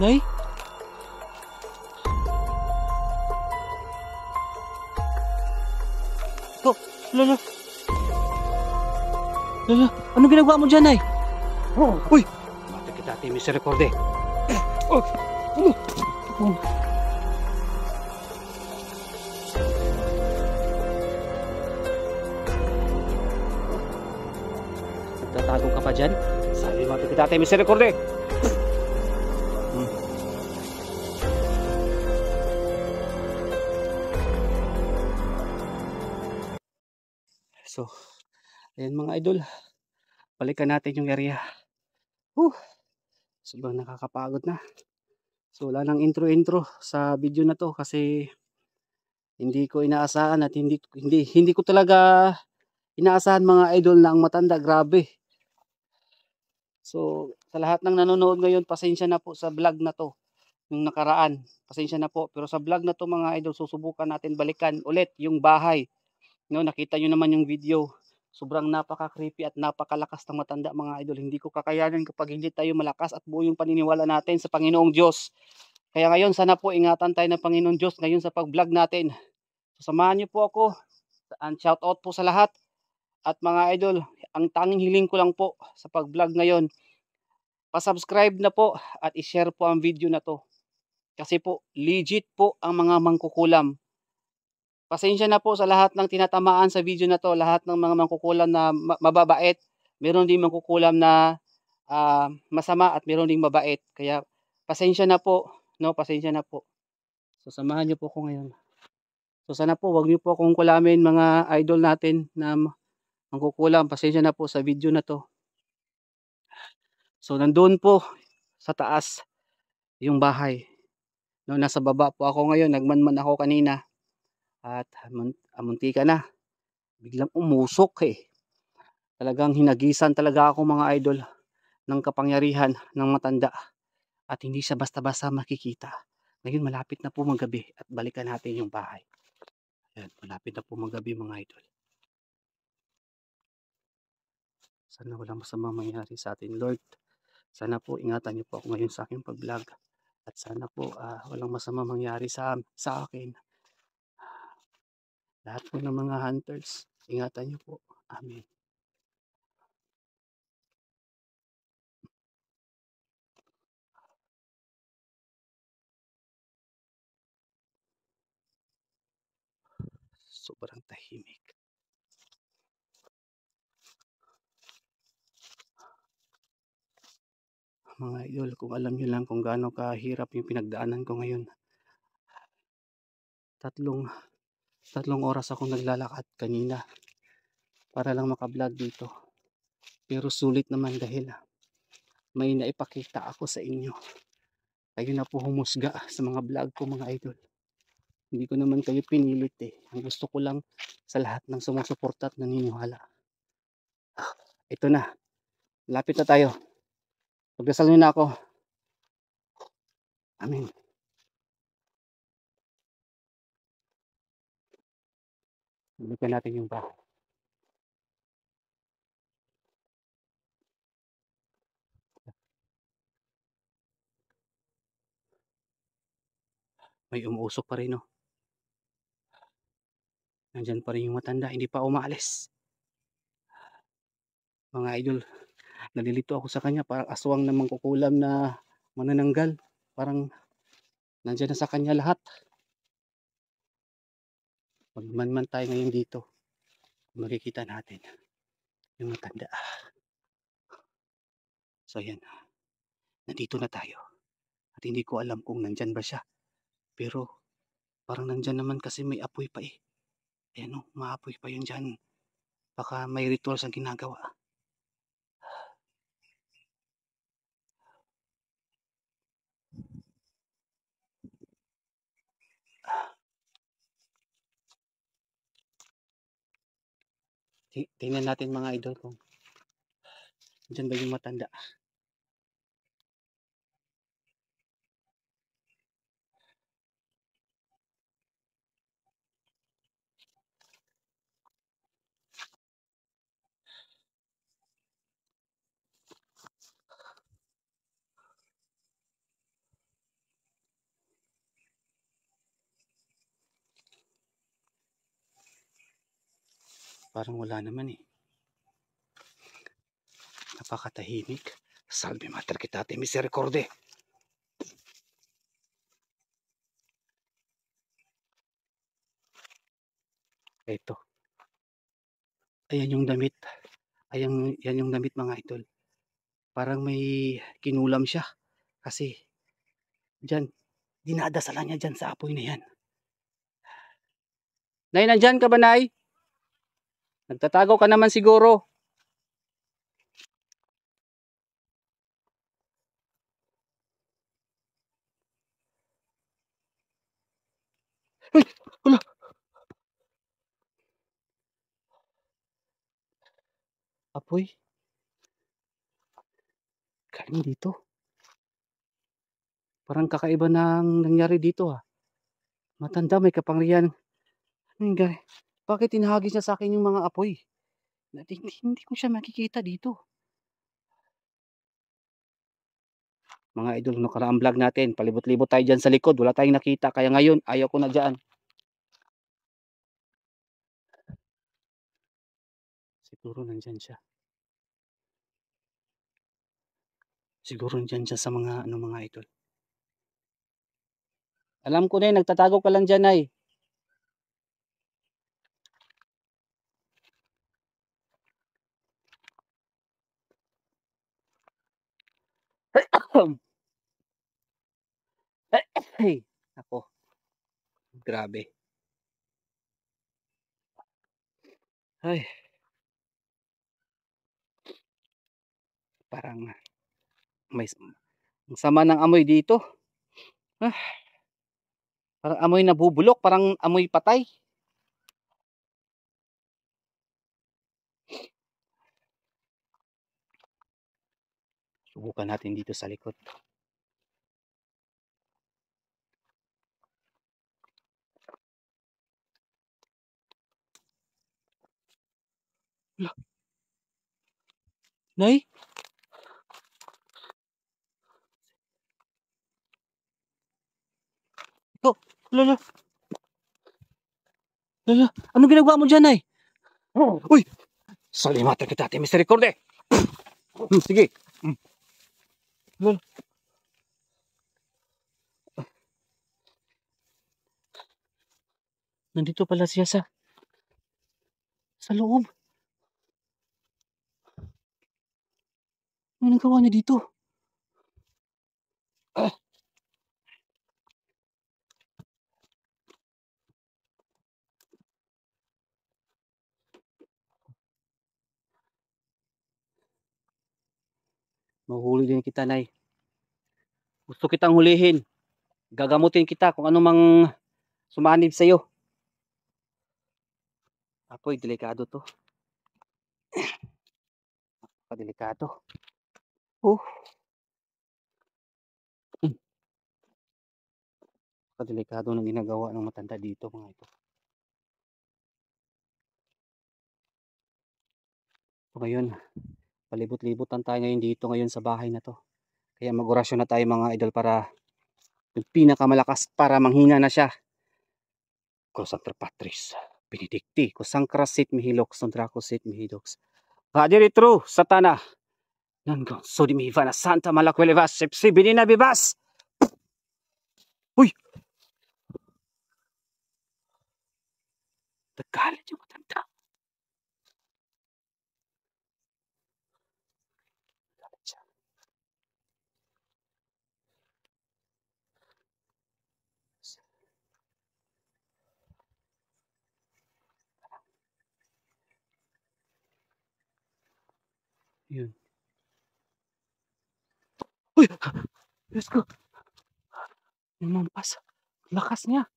Nay? Oh, lala. Lala, ano ginagawa mo dyan, Nay? Uy! Mati kita, Ate Misericorde. Oh! Oh! Nagtatago ka pa dyan? Sabi mo, kita, Ate Misericorde. So, ayan mga idol, balikan natin yung area. Sobrang nakakapagod na. So wala nang intro sa video na to kasi hindi ko inaasahan at hindi ko talaga inaasahan mga idol na ang matanda, grabe. So sa lahat ng nanonood ngayon, pasensya na po sa vlog na to yung nakaraan. Pasensya na po, pero sa vlog na to mga idol, susubukan natin balikan ulit yung bahay. No, nakita nyo naman yung video. Sobrang napaka-creepy at napakalakas ng matanda mga idol. Hindi ko kakayanin kapag hindi tayo malakas at buo yung paniniwala natin sa Panginoong Diyos. Kaya ngayon sana po ingatan tayo ng Panginoong Diyos ngayon sa pag-vlog natin. So, samahan niyo po ako. And shout out po sa lahat. At mga idol, ang tanging hiling ko lang po sa pag-vlog ngayon, pa-subscribe na po at i-share po ang video na to. Kasi po legit po ang mga mangkukulam. Pasensya na po sa lahat ng tinatamaan sa video na to, lahat ng mga mangkukulam na mababait. Meron din mangkukulam na masama at meron ding mabait. Kaya pasensya na po, no? Pasensya na po. So samahan niyo po ako ngayon. So sana po wag niyo po akong kulamin mga idol natin na mangkukulam. Pasensya na po sa video na to. So nandoon po sa taas yung bahay. No, nasa baba po ako ngayon, nagmanman ako kanina. At muntika na. Biglang umusok eh. Talagang hinagisan talaga ako mga idol ng kapangyarihan ng matanda. At hindi siya basta-basta makikita. Ngayon malapit na po magabi at balikan natin yung bahay. Ayan, malapit na po magabi mga idol. Sana walang masama mangyari sa atin, Lord. Sana po ingatan niyo po ako ngayon sa aking pag-vlog. At sana po walang masama mangyari sa akin. Lahat po ng mga hunters, ingatan niyo po. Amen. Sobrang tahimik. Mga idol, kung alam niyo lang kung gaano kahirap yung pinagdaanan ko ngayon. Tatlong oras akong naglalakad kanina para lang makablog dito. Pero sulit naman dahil may naipakita ako sa inyo. Kayo na po humusga sa mga vlog ko mga idol. Hindi ko naman kayo pinilit eh. Ang gusto ko lang sa lahat ng sumusuporta at naniniwala. Ito na. Lapit na tayo. Pagdasal niyo na ako. Amen. Balikan natin yung bahay. May umuusok pa rin, no? Nandyan pa rin yung matanda, hindi pa umaalis. Mga idol, nalilito ako sa kanya, parang aswang na mangkukulam na manananggal. Parang nandyan na sa kanya lahat. Magmanman tayo ngayon dito, makikita natin yung matanda. So yan, nandito na tayo. At hindi ko alam kung nandyan ba siya. Pero parang nandyan naman kasi may apoy pa eh. Ayan o, maapoy pa yun dyan. Baka may ritual sa ginagawa. Tingnan natin mga idol kung nandyan ba yung matanda. Parang wala naman eh. Napakatahimik. Salve mater kitate misericorde. Ito. Ayan yung damit. Ayan, yan yung damit mga idol. Parang may kinulam siya. Kasi dyan, dinadasalan niya dyan sa apoy na yan. Nay, nandyan ka ba, Nay? Nagtatago ka naman siguro. Uy, wala. Apoy. Galing dito. Parang kakaiba nang nangyari dito ah. Matanda, may kapangyarihan. Bakit tinahagis niya sa akin yung mga apoy? Hindi ko siya makikita dito. Mga idol, nakaraang vlog natin, palibot-libot tayo dyan sa likod, wala tayong nakita, kaya ngayon ayaw ko na dyan. Siguro nandyan siya. Siguro nandyan siya sa mga mga idol. Alam ko na yun, nagtatago ka lang dyan ay. Hey, ako, grabe. Ay, parang may sama ng amoy dito. Ah, parang amoy nabubulok, parang amoy patay. Subukan natin dito sa likod. Nay? Oh, lala. Lala, anong ginagawa mo dyan, Nay? Uy! Salimata kita, Ate Misericorde! Sige. Lala. Nandito pala siya sa loob. Ano nagawa niya dito? Ah, mahuli din kita, Nay. Gusto kitang hulihin. Gagamutin kita kung ano mang sumanib sa'yo. Apoy, delikado to. Delikado. Oh, delikado ng ginagawa ng matanda dito, mga ito. So ngayon, palibot-libutan tayo ngayon dito ngayon sa bahay na to. Kaya mag-orasyon na tayo mga idol para yung pinakamalakas para manghina na siya. Cosacra Patris, Benedicti, Cosacra Sit Mihilox, Sondraco Sit Mihidox. Adiritro, Satana. Nanggang Sodimiva na Santa Malakwelevas, Sepsi Binina Bibas. Uy! Nagalit yung matanda. Nagalit siya. Yun. Uy! Diyos ko! Lumampas. Lakas niya.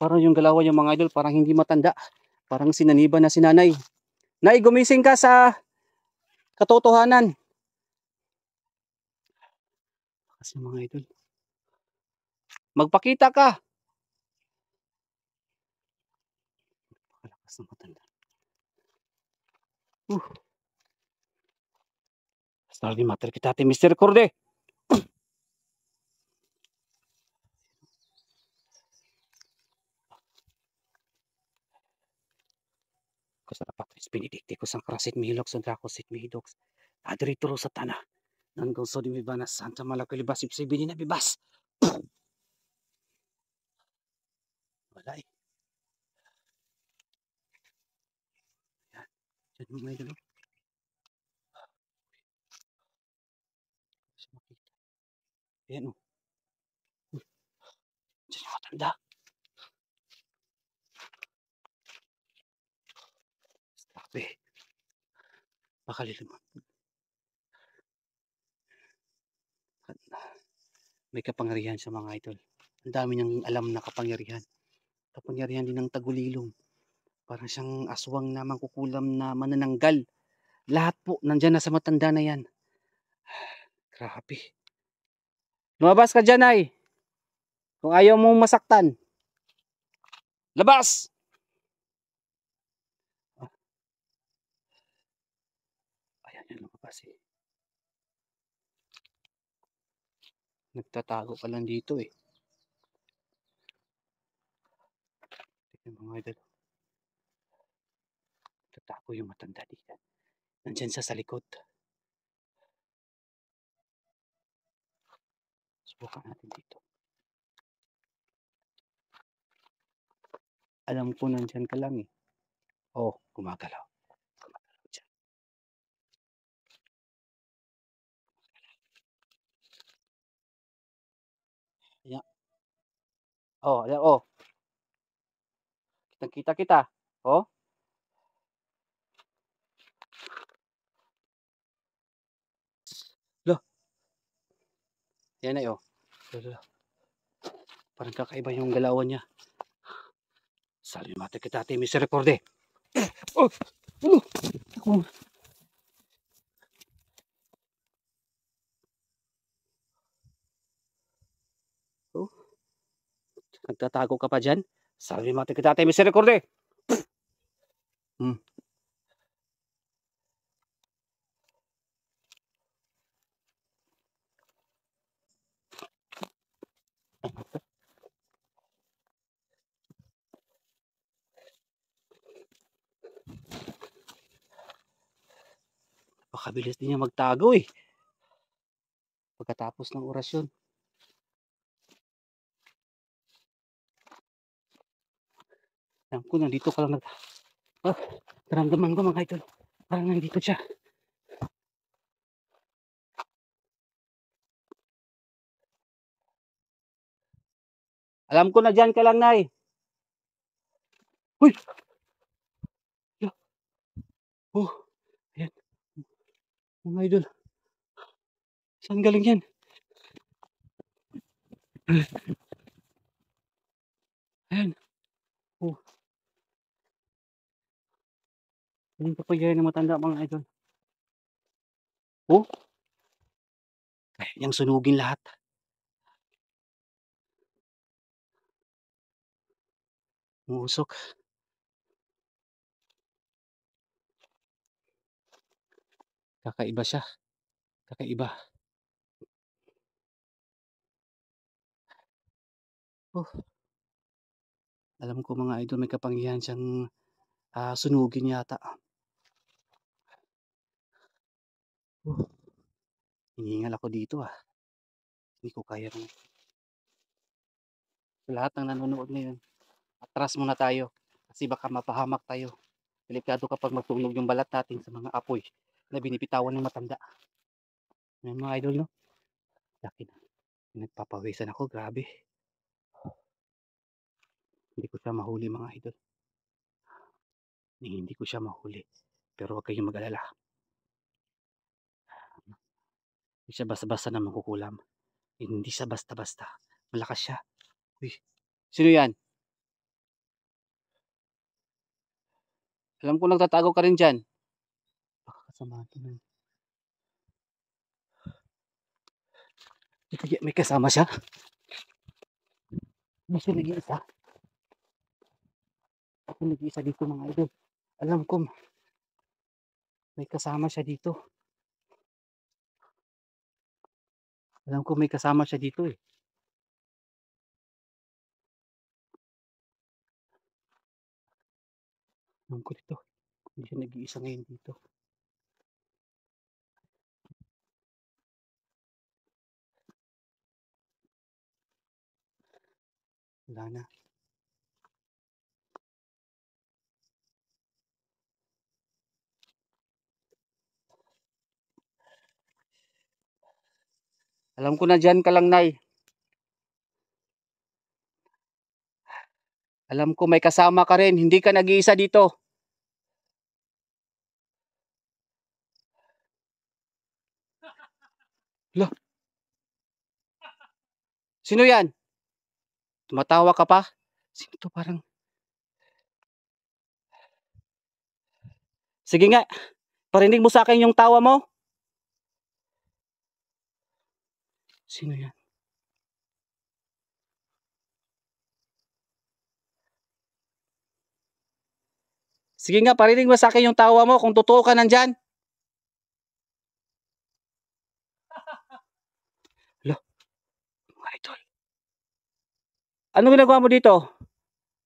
Parang yung galawan yung mga idol, parang hindi matanda. Parang sinaniba na si nanay. Nay, gumising ka sa katotohanan. Lakas yung mga idol. Magpakita ka. Lakas ng matanda. Salve mater kitate misericorde. sa Patris Benedicti ko sang krasit mihilok sa drakosit mihidoks. Adrito sa tanah. Nanggang so di mi banas Santa Malakilibas ibsibini na bibas. Wala eh. Yan. Diyan mo mga idol. Kasi makita. Ayan o. Diyan yung matanda. Grabe. Makaliluman. May kapangyarihan sa mga idol. Ang dami niyang alam na kapangyarihan. Kapangyarihan din ng tagulilong. Parang siyang aswang na mangkukulam na manananggal. Lahat po, nandyan na sa matanda na yan. Grabe. Lumabas ka dyan ay. Kung ayaw mong masaktan. Labas! Ayan yan lumabas eh. Nagtatago ka lang dito eh. Tignan mga idol. Nagtatago yung matanda dito. Nandyan siya sa likod. Subukan natin dito. Alam ko nandyan ka lang eh. Oh, gumagalaw. Gumagalaw dyan. Ayan. Oh, ayan oh. Kitang-kita kita. Oh. Loh. Yan ay oh. Parang kakaiba yung galawan niya. Salimate kita ate misericorde. Oh. Oh. Ako. Oh. Nagtatago ka pa dyan? Salimate kita ate misericorde. Hmm. Pakabilis din niya magtago eh. Pagkatapos ng orasyon. Alam ko nandito ka lang naramdaman ko mga idol. Parang nandito siya. Alam ko na dyan ka lang, Nay. Uy! Oh, ayan. Mga idol. Saan galing yan? Ayan. Oh. Ayan pa pagyan ng matanda mga idol. Oh. Kaya niyang sunugin lahat. Umusok. Kakaiba siya. Kakaiba. Oh. Alam ko mga idol may kapangyarihan siyang sunugin yata. Oh. Hinihingal ako dito ah. Hindi ko kaya rin. Sa lahat ng nanonood ngayon, atras muna tayo. Kasi baka mapahamak tayo. Delikado kapag magtunog yung balat natin sa mga apoy na binibitawan ng matanda. Yan mga idol no. Laki na. Nagpapawisan ako, grabe. Hindi ko siya mahuli mga idol. Hindi ko siya mahuli. Pero huwag kayong mag-alala. Hindi siya basta-basta na makukulam. Hindi siya basta-basta. Malakas siya. Uy, sino yan? Alam ko nagtatago ka rin dyan. Baka kasama ito na. May kasama siya? May siya nag-iisa? Ako nag-iisa dito mga idol. Alam ko may kasama siya dito. Alam ko may kasama siya dito eh. Alam ko dito. Hindi siya nag-iisa ngayon dito. Wala na. Alam ko na dyan ka lang, Nay. Alam ko may kasama ka rin. Hindi ka nag-iisa dito. Hala, sino yan? Tumatawa ka pa? Sino to parang? Sige nga, parinig mo sa akin yung tawa mo. Sino yan? Sige nga, parinig mo sa akin yung tawa mo kung totoo ka nandyan. Hala, mga idol. Ano ginagawa mo dito?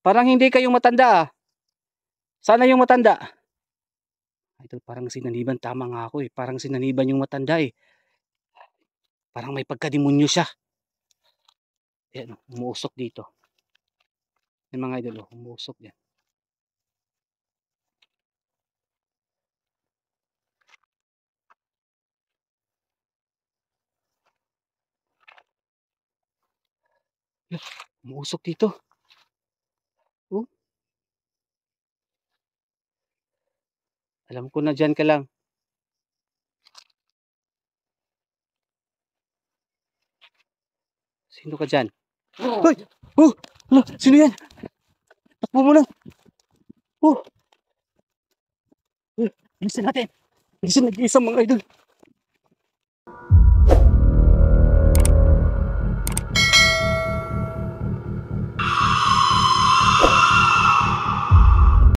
Parang hindi kayong matanda ah. Sana yung matanda. Idol, parang sinaniban. Tama nga ako eh. Parang sinaniban yung matanda eh. Parang may pagkademonyo siya. Ayan, umuusok dito. Yung mga idol, umuusok yan. Umuusok dito. Oh, alam ko na dyan ka lang. Sino ka dyan? Hoy! Oh! Hala, sino yan? Takbo mo lang. Oh! Bilisan natin. Bilisan nag-iisa mga idol.